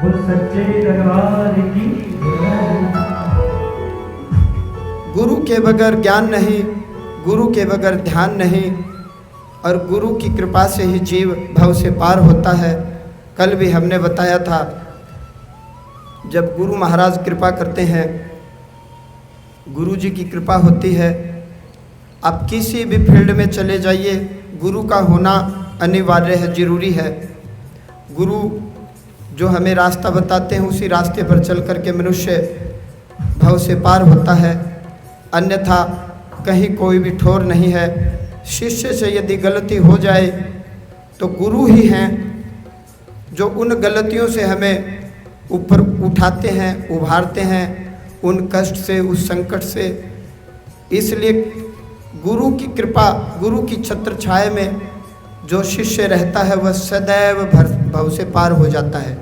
वो सच्चे दरबार की। गुरु के बगैर ज्ञान नहीं, गुरु के बगैर ध्यान नहीं, और गुरु की कृपा से ही जीव भव से पार होता है। कल भी हमने बताया था, जब गुरु महाराज कृपा करते हैं, गुरु जी की कृपा होती है। आप किसी भी फील्ड में चले जाइए, गुरु का होना अनिवार्य है, जरूरी है। गुरु जो हमें रास्ता बताते हैं, उसी रास्ते पर चल करके मनुष्य भव से पार होता है, अन्यथा कहीं कोई भी ठोर नहीं है। शिष्य से यदि गलती हो जाए तो गुरु ही हैं जो उन गलतियों से हमें ऊपर उठाते हैं, उभारते हैं उन कष्ट से, उस संकट से। इसलिए गुरु की कृपा, गुरु की छत्र छाया में जो शिष्य रहता है वह सदैव भव से पार हो जाता है।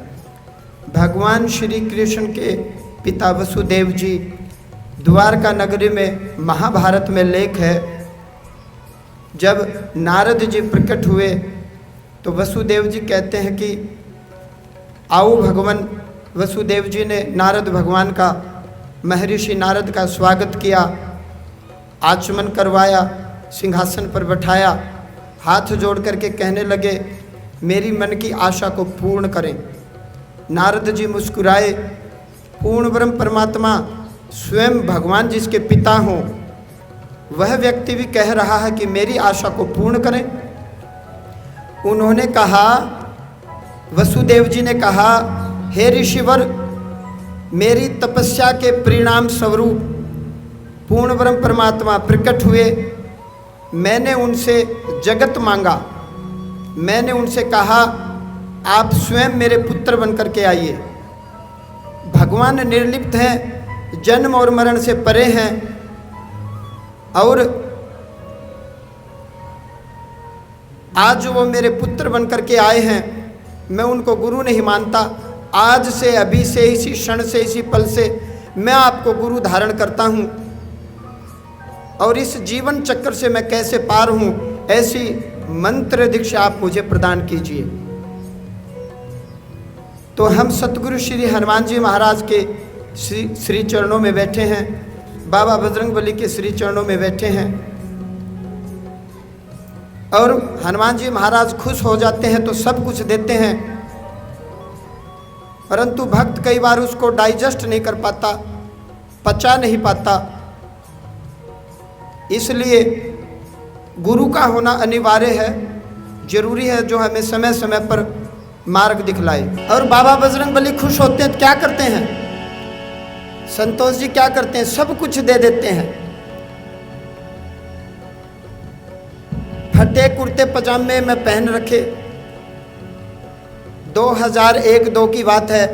भगवान श्री कृष्ण के पिता वसुदेव जी, द्वारका नगरी में महाभारत में लेख है, जब नारद जी प्रकट हुए तो वसुदेव जी कहते हैं कि आओ भगवान। वसुदेव जी ने नारद भगवान का, महर्षि नारद का स्वागत किया, आचमन करवाया, सिंहासन पर बैठाया, हाथ जोड़ करके कहने लगे मेरी मन की आशा को पूर्ण करें। नारद जी मुस्कुराए। पूर्ण ब्रह्म परमात्मा स्वयं भगवान जिसके पिता हों, वह व्यक्ति भी कह रहा है कि मेरी आशा को पूर्ण करें। उन्होंने कहा, वसुदेव जी ने कहा, हे ऋषिवर, मेरी तपस्या के परिणाम स्वरूप पूर्ण ब्रह्म परमात्मा प्रकट हुए। मैंने उनसे जगत मांगा, मैंने उनसे कहा आप स्वयं मेरे पुत्र बन करके आइए। भगवान निर्लिप्त हैं, जन्म और मरण से परे हैं, और आज वो मेरे पुत्र बन करके आए हैं। मैं उनको गुरु नहीं मानता। आज से, अभी से, इसी क्षण से, इसी पल से मैं आपको गुरु धारण करता हूँ, और इस जीवन चक्र से मैं कैसे पार हूँ, ऐसी मंत्र दीक्षा आप मुझे प्रदान कीजिए। तो हम सतगुरु श्री हनुमान जी महाराज के श्री चरणों में बैठे हैं, बाबा बजरंगबली के श्री चरणों में बैठे हैं, और हनुमान जी महाराज खुश हो जाते हैं तो सब कुछ देते हैं, परंतु भक्त कई बार उसको डाइजेस्ट नहीं कर पाता, पचा नहीं पाता। इसलिए गुरु का होना अनिवार्य है, जरूरी है, जो हमें समय समय पर मार्ग दिखलाए। और बाबा बजरंगबली खुश होते हैं तो क्या करते हैं, संतोष जी क्या करते हैं, सब कुछ दे देते हैं। फटे कुर्ते पजामे में पहन रखे। 2001-2 की बात है,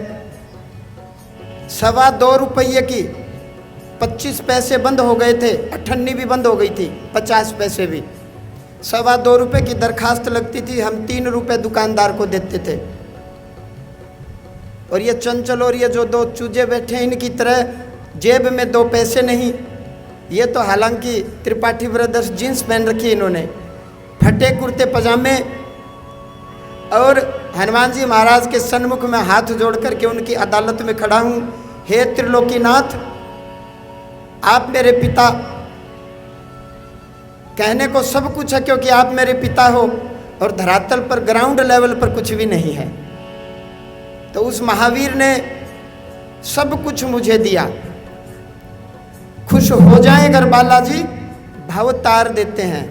2.25 रुपये की 25 पैसे बंद हो गए थे, अठन्नी भी बंद हो गई थी, 50 पैसे भी। 2.25 रुपये की दरखास्त लगती थी, हम 3 रुपये दुकानदार को देते थे। और ये चंचल और ये जो 2 चूजे बैठे हैं, इनकी तरह जेब में 2 पैसे नहीं। ये तो हालांकि त्रिपाठी ब्रदर्स जीन्स पहन रखी इन्होंने, फटे कुर्ते पजामे, और हनुमान जी महाराज के सन्मुख में हाथ जोड़ करके उनकी अदालत में खड़ा हूँ। हे त्रिलोकीनाथ, आप मेरे पिता, कहने को सब कुछ है क्योंकि आप मेरे पिता हो, और धरातल पर ग्राउंड लेवल पर कुछ भी नहीं है। तो उस महावीर ने सब कुछ मुझे दिया। खुश हो जाए अगर बालाजी, भव तार देते हैं।